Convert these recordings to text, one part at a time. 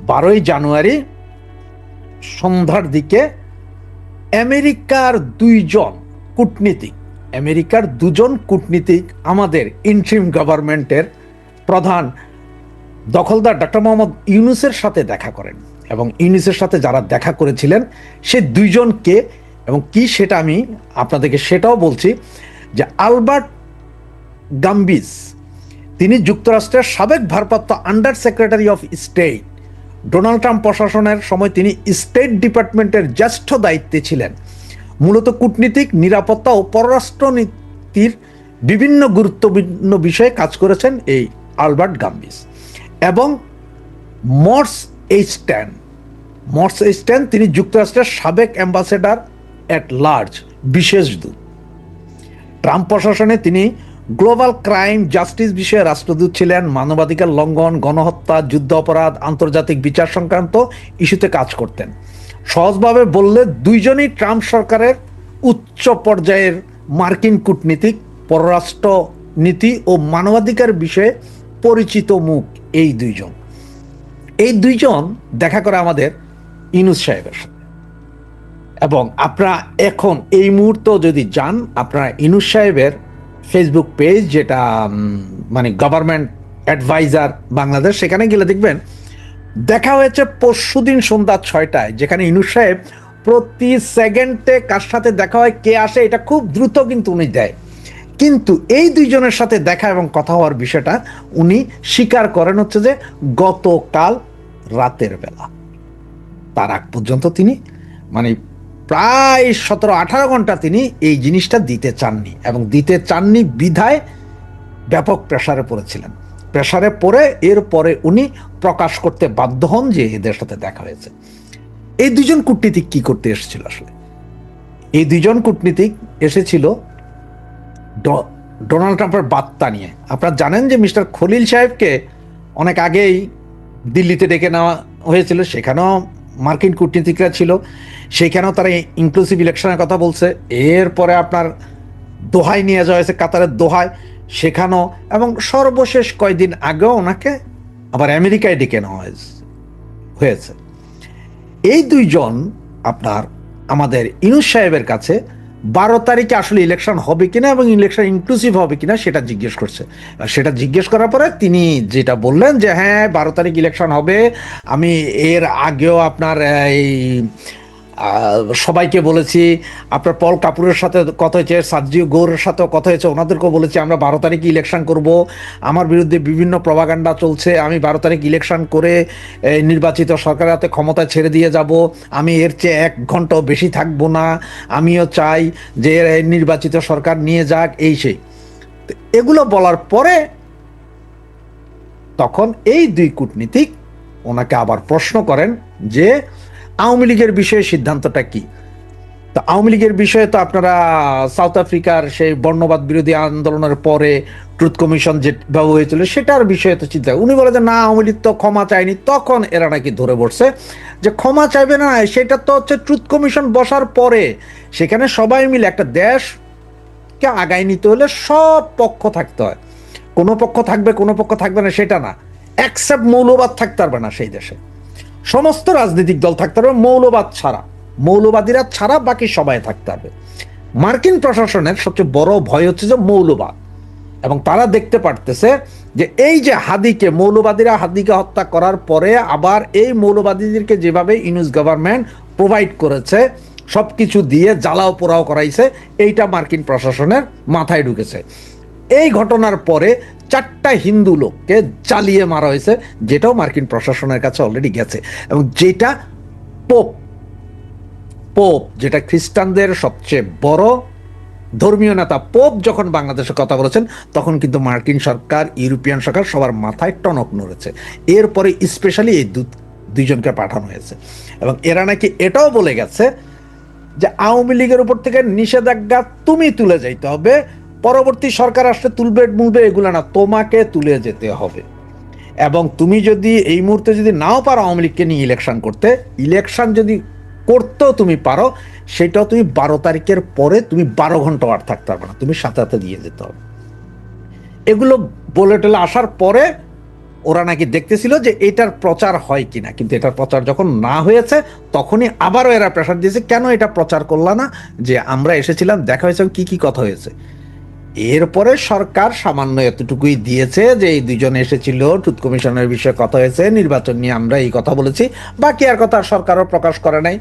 12 জানুয়ারি সন্ধ্যার দিকে আমেরিকার দুজন কূটনীতিক আমাদের ইন্টারিম গভর্নমেন্টের প্রধান দখলদার ডক্টর মোহাম্মদ ইউনূসের সাথে দেখা করেন। এবং ইউনূসের সাথে যারা দেখা করেছিলেন সে দুইজনকে এবং কি সেটা আমি আপনাদেরকে সেটাও বলছি, যে আলবার্ট গাম্বিস, তিনি যুক্তরাষ্ট্রের সাবেক ভারপ্রাপ্ত under secretary of state, Donald Trump প্রশাসনের সময় তিনি স্টেট ডিপার্টমেন্টের জ্যেষ্ঠ দায়িত্বে ছিলেন। মূলত কূটনীতিক, নিরাপত্তা ও পররাষ্ট্রনীতির বিভিন্ন গুরুত্বপূর্ণ বিষয়ে কাজ করেছেন এই আলবার্ট গাম্বিস। এবং মর্স এইচস্ট্যান, তিনি যুক্তরাষ্ট্রের সাবেক অ্যাম্বাসেডর অ্যাট লার্জ, বিশেষ দূত। ট্রাম্প প্রশাসনে তিনি গ্লোবাল ক্রাইম জাস্টিস বিষয়ে রাষ্ট্রদূত ছিলেন। মানবাধিকার লঙ্ঘন, গণহত্যা, যুদ্ধ অপরাধ, আন্তর্জাতিক বিচার সংক্রান্ত ইস্যুতে কাজ করতেন। সহজভাবে বললে দুইজনই ট্রাম্প সরকারের উচ্চ পর্যায়ের মার্কিন কূটনীতিক, পররাষ্ট্র নীতি ও মানবাধিকার বিষয়ে পরিচিত মুখ। এই দুইজন দেখা করে আমাদের ইউনূস সাহেবের সাথে। এবং আপনারা এখন এই মুহূর্তে যদি যান, আপনারা ইউনূস সাহেবের ফেসবুক পেজ, যেটা মানে গভর্নমেন্ট অ্যাডভাইজার বাংলাদেশ, সেখানে গেলে দেখবেন দেখা হয়েছে পরশুদিন সন্ধ্যা 6টায়, যেখানে ইউনূস সাহেব প্রতি সেকেন্ডে কার সাথে দেখা হয়, কে আসে, এটা খুব দ্রুত কিন্তু উনি দেয়। কিন্তু এই দুইজনের সাথে দেখা এবং কথা হওয়ার বিষয়টা উনি স্বীকার করেন হচ্ছে যে গতকাল রাতের বেলা। তার আগ পর্যন্ত তিনি মানে প্রায় 17-18 ঘন্টা তিনি এই জিনিসটা দিতে চাননি, এবং দিতে চাননি বিধায় ব্যাপক প্রেসারে পড়েছিলেন। প্রেসারে পড়ে এরপরে উনি প্রকাশ করতে বাধ্য হন যে এদের সাথে দেখা হয়েছে। এই দুজন কূটনীতিক কি করতে এসেছিল আসলে? এই দুজন কূটনীতিক এসেছিল ডোনাল্ড ট্রাম্পের বার্তা নিয়ে। আপনারা জানেন যে মিস্টার খলিল সাহেবকে অনেক আগেই দিল্লিতে ডেকে নেওয়া হয়েছিল, সেখানেও মার্কিন কূটনীতিকরা ছিল, সেখানেও তারা ইনক্লুসিভ ইলেকশনের কথা বলছে। এরপরে আপনার দোহায় নিয়ে যাওয়া হয়েছে, কাতারের দোহায়, সেখানেও, এবং সর্বশেষ কয়েকদিন আগেও ওনাকে আবার আমেরিকায় ডেকে নেওয়া হয়েছে। এই দুইজন আপনার আমাদের ইউনূস সাহেবের কাছে 12 তারিখে আসলে ইলেকশন হবে কিনা এবং ইলেকশন ইনক্লুসিভ হবে কিনা সেটা জিজ্ঞেস করছে। সেটা জিজ্ঞেস করার পরে তিনি যেটা বললেন যে হ্যাঁ 12 তারিখ ইলেকশন হবে, আমি এর আগেও আপনার এই সবাইকে বলেছি, আপনার পল কাপুরের সাথে কথা হয়েছে, সার্জিও গৌরের সাথেও কথা হয়েছে, ওনাদেরকেও বলেছি আমরা 12 তারিখে ইলেকশন করব, আমার বিরুদ্ধে বিভিন্ন প্রপাগান্ডা চলছে, আমি 12 তারিখ ইলেকশন করে নির্বাচিত সরকারের হাতে ক্ষমতা ছেড়ে দিয়ে যাব, আমি এর চেয়ে 1 ঘন্টাও বেশি থাকবো না, আমিও চাই যে নির্বাচিত সরকার নিয়ে যাক, এই সেই। এগুলো বলার পরে তখন এই দুই কূটনীতিক ওনাকে আবার প্রশ্ন করেন যে আওয়ামী লীগের বিষয়ে সিদ্ধান্তটা কি। তো আওয়ামী লীগের বিষয়ে তো আপনারা সাউথ আফ্রিকার সেই বর্ণবাদ বিরোধী আন্দোলনের পরে ট্রুথ কমিশন যেভাবে হয়েছিল সেটার বিষয়ে তো চিন্তা। উনি বলে যে না, আওয়ামী লীগ তো ক্ষমা চায়নি। তখন এরা নাকি ধরে বসছে যে ক্ষমা চাইবে না, সেটা তো হচ্ছে ট্রুথ কমিশন বসার পরে সেখানে সবাই মিলে একটা দেশকে আগায় নিতে হলে সব পক্ষ থাকতে হয়, কোনো পক্ষ থাকবে কোনো পক্ষ থাকবে না সেটা না, অ্যাকসেপ্ট মৌলবাদ থাকতে পারবে না সেই দেশে, সমস্ত রাজনৈতিক দল থাকতে পারবে মৌলবাদীরা ছাড়া বাকি সবাই থাকতে হবে। মার্কিন প্রশাসনের সবচেয়ে বড় ভয় হচ্ছে যে মৌলবাদ, এবং তারা দেখতে পারতেছে যে এই যে মৌলবাদীরা হাদিকে হত্যা করার পরে আবার এই মৌলবাদীদেরকে যেভাবে ইউনূস গভর্নমেন্ট প্রোভাইড করেছে, সবকিছু দিয়ে জ্বালাও পোড়াও করাইছে, এইটা মার্কিন প্রশাসনের মাথায় ঢুকেছে। এই ঘটনার পরে 4টা হিন্দু লোককে জ্বালিয়ে মারা হয়েছে, যেটাও মার্কিন প্রশাসনের কাছে অলরেডি গেছে, এবং যেটা পোপ যেটা খ্রিস্টানদের সবচেয়ে বড় ধর্মীয় নেতা পোপ যখন বাংলাদেশে কথা বলেছেন তখন কিন্তু মার্কিন সরকার, ইউরোপিয়ান সরকার সবার মাথায় টনক নড়েছে। এরপরে স্পেশালি এই দুইজনকে পাঠানো হয়েছে, এবং এরা নাকি এটাও বলে গেছে যে আওয়ামী লীগের উপর থেকে নিষেধাজ্ঞা তুমি তুলে যাইতে হবে, পরবর্তী সরকার আসলে তুলবে এগুলো না, তোমাকে তুলে যেতে হবে। এবং তুমি যদি এই মুহূর্তে যদি নাও পারো আওয়ামী লীগকে নিয়ে ইলেকশন যদি করতেও তুমি পারো, সেটাও তুমি 12 তারিখের পরে তুমি 12 ঘন্টা আর থাকতে পারবে না, তুমি সাথে সাথে দিয়ে যেতে হবে। এগুলো বলে টেলে আসার পরে ওরা নাকি দেখতেছিল যে এটার প্রচার হয় কিনা, কিন্তু এটার প্রচার যখন না হয়েছে তখনই আবারও এরা প্রেশার দিয়েছে, কেন এটা প্রচার করলা না, যে আমরা এসেছিলাম, দেখা হয়েছে, কি কি কথা হয়েছে। এরপরে সরকার সামান্য এতটুকুই দিয়েছে যে এই দুইজন এসেছিল, ট্রুথ কমিশনের বিষয়ে কথা হয়েছে, নির্বাচন নিয়ে আমরা এই কথা বলেছি, বাকি আর কথা সরকারও প্রকাশ করে নাই।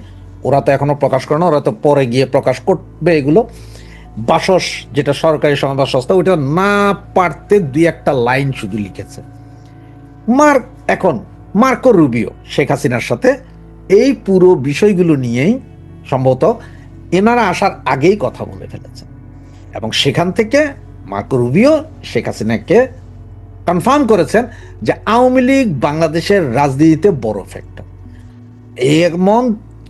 ওরা তো এখনো প্রকাশ করে না, ওরা তো পরে গিয়ে প্রকাশ করবে এগুলো। বাসস, যেটা সরকারি সংবাদ সংস্থা, ওইটা না পারতে দুই একটা লাইন শুধু লিখেছে। এখন মার্কো রুবিও শেখ হাসিনার সাথে এই পুরো বিষয়গুলো নিয়েই সম্ভবত এনারা আসার আগেই কথা বলে ফেলেছে, এবং সেখান থেকে মার্কো রুবিও শেখ হাসিনাকে কনফার্ম করেছেন যে আওয়ামী লীগ বাংলাদেশের রাজনীতিতে বড় ফ্যাক্টর। এমন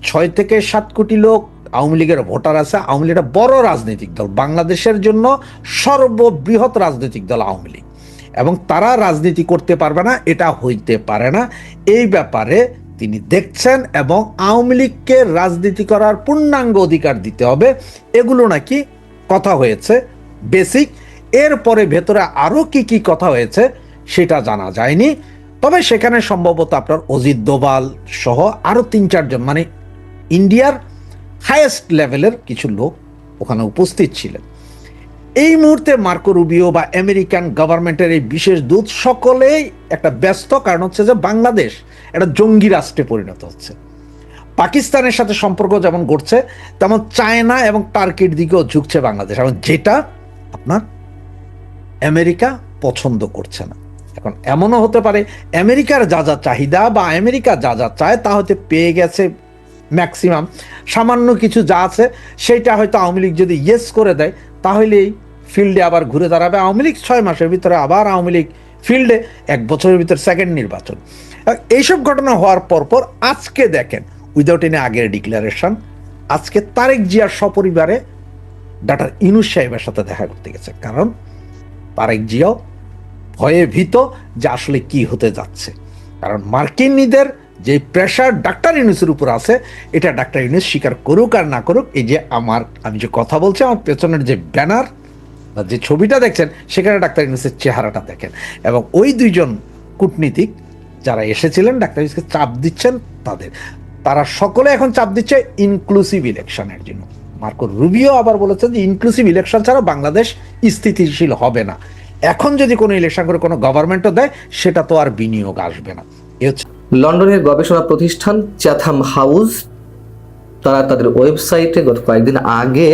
6 থেকে 7 কোটি লোক আওয়ামী লীগের ভোটার আছে। আওয়ামী লীগ একটা বড় রাজনৈতিক দল, বাংলাদেশের জন্য সর্ববৃহৎ রাজনৈতিক দল আওয়ামী লীগ, এবং তারা রাজনীতি করতে পারবে না, এটা হইতে পারে না। এই ব্যাপারে তিনি দেখছেন, এবং আওয়ামী লীগকে রাজনীতি করার পূর্ণাঙ্গ অধিকার দিতে হবে, এগুলো নাকি কথা হয়েছে বেসিক। এরপরে ভেতরে আরো কি কি কথা হয়েছে সেটা জানা যায়নি, তবে সেখানে সম্ভবত আপনার অজিত দোভাল সহ আরো 3-4 জন, মানে ইন্ডিয়ার হাইয়েস্ট লেভেলের কিছু লোক ওখানে উপস্থিত ছিলেন। এই মুহূর্তে মার্কো রুবিও বা আমেরিকান গভর্নমেন্টের এই বিশেষ দূত সকলেই একটা ব্যস্ত, কারণ হচ্ছে যে বাংলাদেশ একটা জঙ্গি রাষ্ট্রে পরিণত হচ্ছে। পাকিস্তানের সাথে সম্পর্ক যেমন ঘটছে, তেমন চায়না এবং টার্কির দিকেও ঝুঁকছে বাংলাদেশ, এবং যেটা আপনার আমেরিকা পছন্দ করছে না। এখন এমনও হতে পারে আমেরিকার যা যা চাহিদা বা আমেরিকা যা যা চায় তা হয়তো পেয়ে গেছে ম্যাক্সিমাম, সামান্য কিছু যা আছে সেইটা হয়তো আওয়ামী লীগ যদি ইয়েস করে দেয়, তাহলেই ফিল্ডে আবার ঘুরে দাঁড়াবে আওয়ামী লীগ। 6 মাসের ভিতরে আবার আওয়ামী লীগ ফিল্ডে, 1 বছরের ভিতরে সেকেন্ড নির্বাচন। এইসব ঘটনা হওয়ার পরপর আজকে দেখেন, উইদাউট এনি আগের ডিক্লারেশন, আজকে তারেক জিয়ার সপরিবারে ডক্টর ইউনূস সাহেবের সাথে দেখা করতে গেছে, কারণ তারেক জিয়াও ভয়ে ভীত যে আসলে কি হতে যাচ্ছে। কারণ মার্কিনীদের যে প্রেশার ডাক্তার ইউনূসের উপর আছে, এটা ডাক্তার ইউনূস স্বীকার করুক আর না করুক, এই যে আমি যে কথা বলছি, আমার পেছনের যে ব্যানার বা যে ছবিটা দেখছেন, সেখানে ডাক্তার ইউনূসের চেহারাটা দেখেন, এবং ওই 2 জন কূটনীতিক যারা এসেছিলেন ডাক্তার ইউনূসকে চাপ দিচ্ছেন, তারা সকলে এখন চাপ দিচ্ছে ইনক্লুসিভ ইলেকশনের জন্য। মার্কো রুবিও আবার বলেছেন যে ইনক্লুসিভ ইলেকশন ছাড়া বাংলাদেশ স্থিতিশীল হবে না। এখন যদি কোনো ইলেকশন করে কোনো গভর্নমেন্টও দেয়, সেটা তো আর বিনিয়োগ আসবে না। লন্ডনের গবেষণা প্রতিষ্ঠান চ্যাথাম হাউস তারা তাদের ওয়েবসাইটে গত কয়েকদিন আগে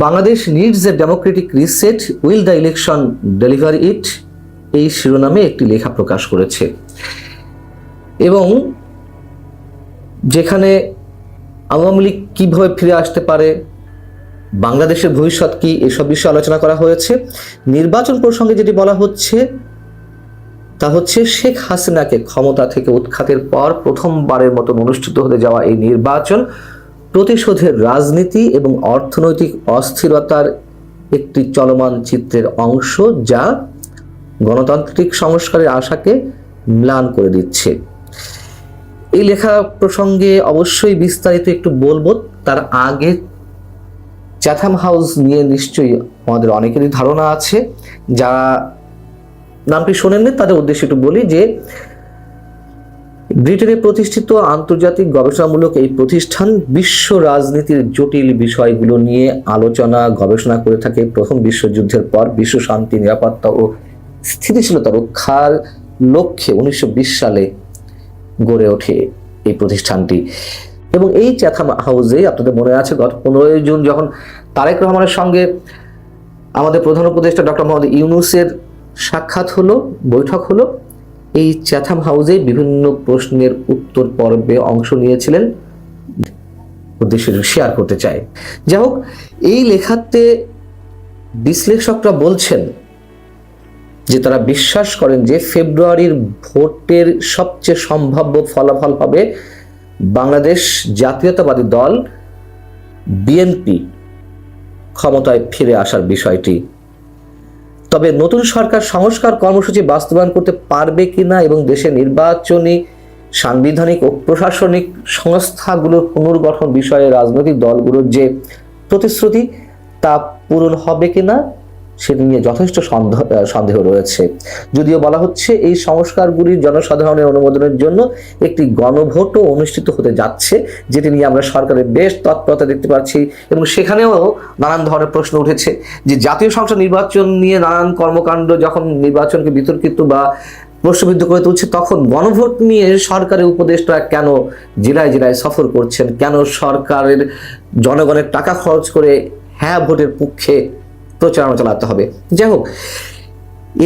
Bangladesh needs a democratic reset, will the election deliver ইট, এই শিরোনামে একটি লেখা প্রকাশ করেছে, এবং যেখানে আওয়ামী লীগ কিভাবে ফিরে আসতে পারে, বাংলাদেশের ভবিষ্যৎ কি, এসব বিষয়ে আলোচনা করা হয়েছে। নির্বাচন প্রসঙ্গে যেটি বলা হচ্ছে তা হচ্ছে শেখ হাসিনাকে ক্ষমতা থেকে উৎখাতের পর প্রথমবারের মতন অনুষ্ঠিত হতে যাওয়া এই নির্বাচন প্রতিশোধের রাজনীতি এবং অর্থনৈতিক অস্থিরতার একটি চলমান চিত্রের অংশ, যা গণতান্ত্রিক সংস্কারের আশাকে ম্লান করে দিচ্ছে। এই লেখা প্রসঙ্গে অবশ্যই বিস্তারিত একটু বলবো, তার আগে চ্যাথাম হাউস নিয়ে নিশ্চয়ই আমাদের অনেকেরই ধারণা আছে, যারা নামটি শোনেননি তাদের উদ্দেশ্যে একটু বলি যে ব্রিটেনে প্রতিষ্ঠিত আন্তর্জাতিক গবেষণামূলক এই প্রতিষ্ঠান বিশ্ব রাজনীতির জটিল বিষয়গুলো নিয়ে আলোচনা গবেষণা করে থাকে। প্রথম বিশ্বযুদ্ধের পর বিশ্ব শান্তি, নিরাপত্তা ও স্থিতিশীলতা রক্ষার লক্ষ্যে 1920 সালে গড়ে ওঠে এই প্রতিষ্ঠানটি। এবং এই চ্যাথাম হাউসে আপনাদের মনে আছে গত 15 জুন যখন তারেক রহমানের সঙ্গে আমাদের প্রধান উপদেষ্টা ডক্টর মোহাম্মদ ইউনূসের সাক্ষাৎ হলো, বৈঠক হলো, এই চ্যাথাম হাউসে বিভিন্ন প্রশ্নের উত্তর পর্বে অংশ নিয়েছিলেন, উদ্দেশ্য শেয়ার করতে চাই। যাই হোক, এই লেখাতে বিশ্লেষকরা বলছেন যে তারা বিশ্বাস করেন যে ফেব্রুয়ারির ভোটের সবচেয়ে সম্ভাব্য ফলাফল হবে বাংলাদেশ জাতীয়তাবাদী দল বিএনপি ক্ষমতায় ফিরে আসার বিষয়টি। তবে নতুন সরকার সংস্কার কর্মসূচি বাস্তবায়ন করতে পারবে কিনা এবং দেশের নির্বাচনী, সাংবিধানিক ও প্রশাসনিক সংস্থাগুলোর পুনর্গঠন বিষয়ে রাজনৈতিক দলগুলোর যে প্রতিশ্রুতি তা পূরণ হবে কিনা, সেটি নিয়ে যথেষ্ট সন্দেহ রয়েছে। যদিও বলা হচ্ছে এই সংস্কারগুলি জনসাধারণের অনুমোদনের জন্য একটি গণভোটও অনুষ্ঠিত হতে যাচ্ছে, যেটি নিয়ে আমরা সরকারের বেশ তৎপরতা দেখতে পাচ্ছি। এবং সেখানেও নানান ধরনের প্রশ্ন উঠেছে যে জাতীয় সংসদ নির্বাচন নিয়ে নানান কর্মকাণ্ড যখন নির্বাচনকে বিতর্কিত বা প্রশ্নবিদ্ধ করে তুলছে, তখন গণভোট নিয়ে সরকারের উপদেষ্টারা কেন জেলায় জেলায় সফর করছেন, কেন সরকারের জনগণের টাকা খরচ করে হ্যাঁ ভোটের পক্ষে প্রচারণা চালাতে হবে। যাই হোক,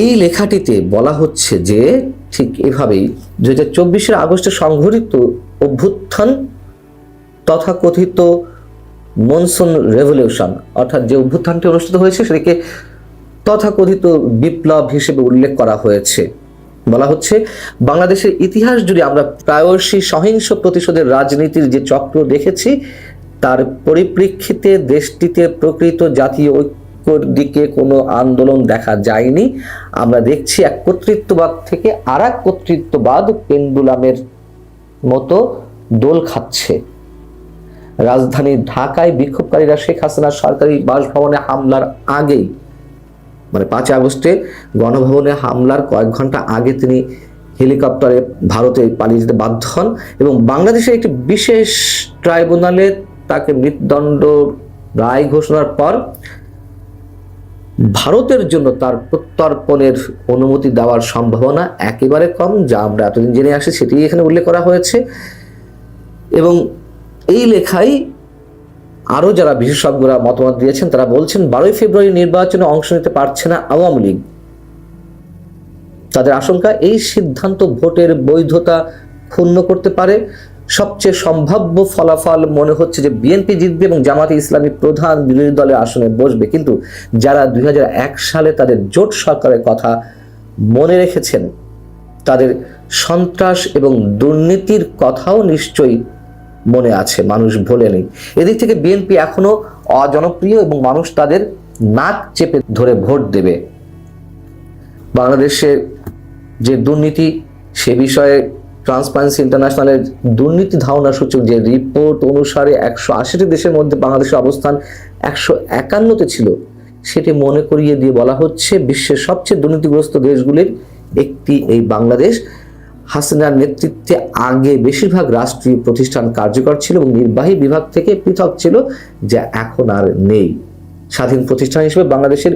এই লেখাটিতে বলা হচ্ছে যে ঠিক এভাবেই 2024 আগস্টে সংঘটিত অভ্যুত্থান তথাকথিত মনসুন রেভলিউশন, অর্থাৎ যে অভ্যুত্থানটি অনুষ্ঠিত হয়েছে সেটিকে তথাকথিত বিপ্লব হিসেবে উল্লেখ করা হয়েছে। বলা হচ্ছে বাংলাদেশের ইতিহাস জুড়ে আমরা প্রায়শই সহিংস প্রতিশোধের রাজনীতির যে চক্র দেখেছি, তার পরিপ্রেক্ষিতে দেশটিতে প্রকৃত জাতীয় ঐক্যের দিকে কোনো আন্দোলন দেখা যায়নি। আমরা দেখছি এক কর্তৃত্ববাদ থেকে আর এক কর্তৃত্ববাদ পেন্ডুলামের মতো দোল খাচ্ছে। রাজধানী ঢাকায় বিক্ষোভকারীরা শেখ হাসিনার সরকারি বাসভবনে হামলার আগেই, মানে 5 আগস্টে গণভবনে হামলার কয়েক ঘন্টা আগে তিনি হেলিকপ্টারে ভারতে পালিয়ে যেতে বাধ্য হন এবং বাংলাদেশের একটি বিশেষ ট্রাইব্যুনালে তাকে মৃত্যুদণ্ড রায় ঘোষণার পর ভারতের জন্য তার প্রত্যর্পণের অনুমতি দেওয়ার সম্ভাবনা একেবারে কম, যা আমরা এতদিন জেনে আসি সেটি এখানে উল্লেখ করা হয়েছে। এবং এই লেখায় আরো যারা বিশেষজ্ঞরা মতামত দিয়েছেন তারা বলছেন 12 ফেব্রুয়ারি নির্বাচনে অংশ নিতে পারছে না আওয়ামী লীগ। তাদের আশঙ্কা এই সিদ্ধান্ত ভোটের বৈধতা ক্ষুণ্ণ করতে পারে। সবচেয়ে সম্ভাব্য ফলাফল মনে হচ্ছে যে বিএনপি জিতবে এবং জামাতে ইসলামী প্রধান বিরোধী দলের আসনে বসবে। কিন্তু যারা 2001 সালে তাদের জোট সরকারের কথা মনে রেখেছেন, তাদের সন্ত্রাস এবং দুর্নীতির কথাও নিশ্চয়ই মনে আছে, মানুষ ভোলেনি। এদিক থেকে বিএনপি এখনো অজনপ্রিয় এবং মানুষ তাদের নাক চেপে ধরে ভোট দেবে। বাংলাদেশে যে দুর্নীতি, সে বিষয়ে ট্রান্সপারেন্সি ইন্টারন্যাশনালের দুর্নীতি ধারণা সূচক যে রিপোর্ট অনুসারে 180টি দেশের মধ্যে বাংলাদেশের অবস্থান 151তে ছিল, সেটি মনে করিয়ে দিয়ে বলা হচ্ছে বিশ্বের সবচেয়ে দুর্নীতিগ্রস্ত দেশগুলির একটি এই বাংলাদেশ। হাসিনার নেতৃত্বে আগে বেশিরভাগ রাষ্ট্রীয় প্রতিষ্ঠান কার্যকর ছিল এবং নির্বাহী বিভাগ থেকে পৃথক ছিল, যা এখন আর নেই। স্বাধীন প্রতিষ্ঠান হিসেবে বাংলাদেশের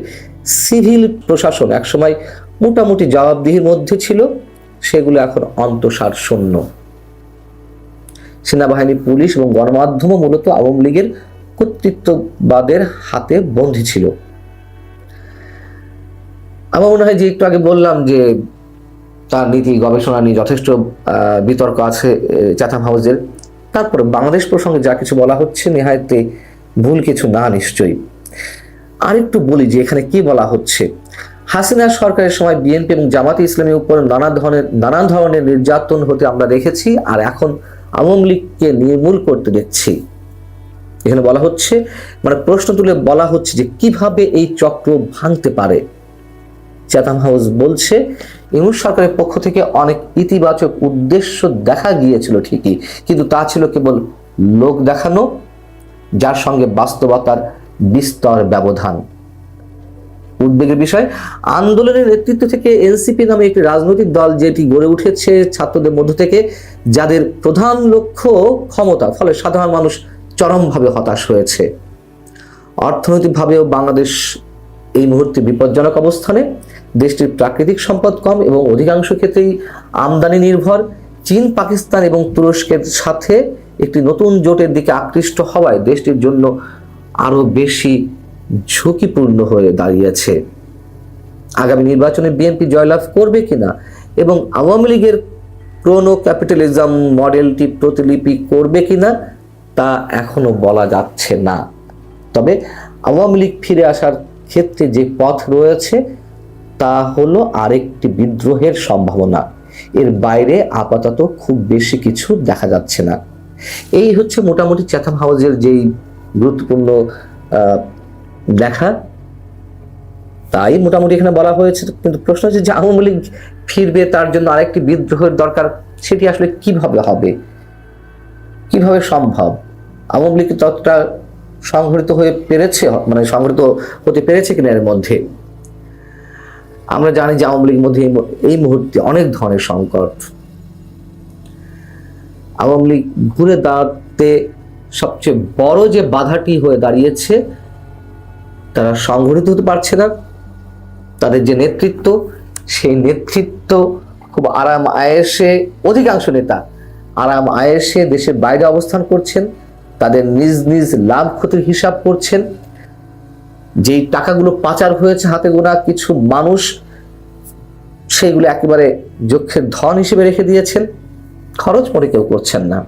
সিভিল প্রশাসন একসময় মোটামুটি জবাবদিহির মধ্যে ছিল, সেগুলো এখন অন্তঃসার শূন্য। সেনাবাহিনী, পুলিশ এবং গণমাধ্যমও মূলত আওয়ামী লীগের কর্তৃত্ববাদের হাতে বন্দী ছিল। আমার মনে হয় যে একটু আগে বললাম যে তার নীতি গবেষণা নিয়ে যথেষ্ট বিতর্ক আছে চ্যাথাম হাউসের। তারপরে বাংলাদেশ প্রসঙ্গে যা কিছু বলা হচ্ছে নেহায়েতে ভুল কিছু না নিশ্চয়ই। আরেকটু বলি যে এখানে কি বলা হচ্ছে। হাসিনা সরকারের সময় বিএনপি এবং জামাতে ইসলামীর উপর নানা ধরনের নির্যাতন হতে আমরা দেখেছি, আর এখন আওয়ামী লীগকে নির্মূল করতে দেখছি। এখানে বলা হচ্ছে, মানে প্রশ্ন তুলে বলা হচ্ছে যে কিভাবে এই চক্র ভাঙতে পারে। চ্যাথাম হাউস বলছে ইউনূস সরকারের পক্ষ থেকে অনেক ইতিবাচক উদ্দেশ্য দেখা গিয়েছিল ঠিকই, কিন্তু তা ছিল কেবল লোক দেখানো, যার সঙ্গে বাস্তবতার বিস্তর ব্যবধান। উদ্বেগের বিষয়, আন্দোলনের নেতৃত্ব থেকে এনসিপি নামে একটি রাজনৈতিক দল যেটি গড়ে উঠেছে ছাত্রদের মধ্য থেকে, যাদের প্রধান লক্ষ্য ক্ষমতা, ফলে সাধারণ মানুষ চরমভাবে হতাশ হয়েছে। অর্থনৈতিকভাবেও বাংলাদেশ এই মুহূর্তে বিপজ্জনক অবস্থানে। দেশটির প্রাকৃতিক সম্পদ কম এবং অধিকাংশ ক্ষেত্রেই আমদানি নির্ভর। চীন, পাকিস্তান এবং তুরস্কের সাথে একটি নতুন জোটের দিকে আকৃষ্ট হওয়ায় দেশটির জন্য আরো বেশি ঝুঁকিপূর্ণ হয়ে দাঁড়িয়েছে। আগামী নির্বাচনে বিএনপি জয়লাভ করবে কিনা এবং আওয়ামী লীগের ক্রোনো ক্যাপিটালিজম মডেলটি প্রতিলিপি করবে কিনা তা এখনো বলা যাচ্ছে না। তবে আওয়ামী লীগ ফিরে আসার ক্ষেত্রে যে পথ রয়েছে তা হলো আরেকটি বিদ্রোহের সম্ভাবনা। এর বাইরে আপাতত খুব বেশি কিছু দেখা যাচ্ছে না। এই হচ্ছে মোটামুটি চ্যাথাম হাউসের যেই গুরুত্বপূর্ণ দেখা, তাই মোটামুটি এখানে বলা হয়েছে। কিন্তু প্রশ্ন হচ্ছে যে আওয়ামী লীগ ফিরবে, তার জন্য আরেকটি বিদ্রোহের দরকার। সেটি আসলে কিভাবে হবে, কিভাবে সম্ভব? আওয়ামী লীগ ততটা সংগঠিত হয়ে পেরেছে, মানে সংগঠিত হতে পেরেছে কিনা এর মধ্যে? আমরা জানি যে আওয়ামী লীগের মধ্যে এই মুহূর্তে অনেক ধরনের সংকট। আওয়ামী লীগ ঘুরে দাঁড়াতে সবচেয়ে বড় যে বাধাটি হয়ে দাঁড়িয়েছে, তারা সংগঠিত হতে পারছে না। তাদের যে নেতৃত্ব, সেই নেতৃত্ব খুব আরাম আয়েসে, অধিকাংশ নেতা আরাম আয়েসে দেশের বাইরে অবস্থান করছেন, তাদের নিজ নিজ লাভ ক্ষতির হিসাব করছেন। যেই টাকাগুলো পাচার হয়েছে হাতে গোনা কিছু মানুষ সেইগুলো একেবারে যক্ষের ধন হিসেবে রেখে দিয়েছেন, খরচ মনে কেউ করছেন না।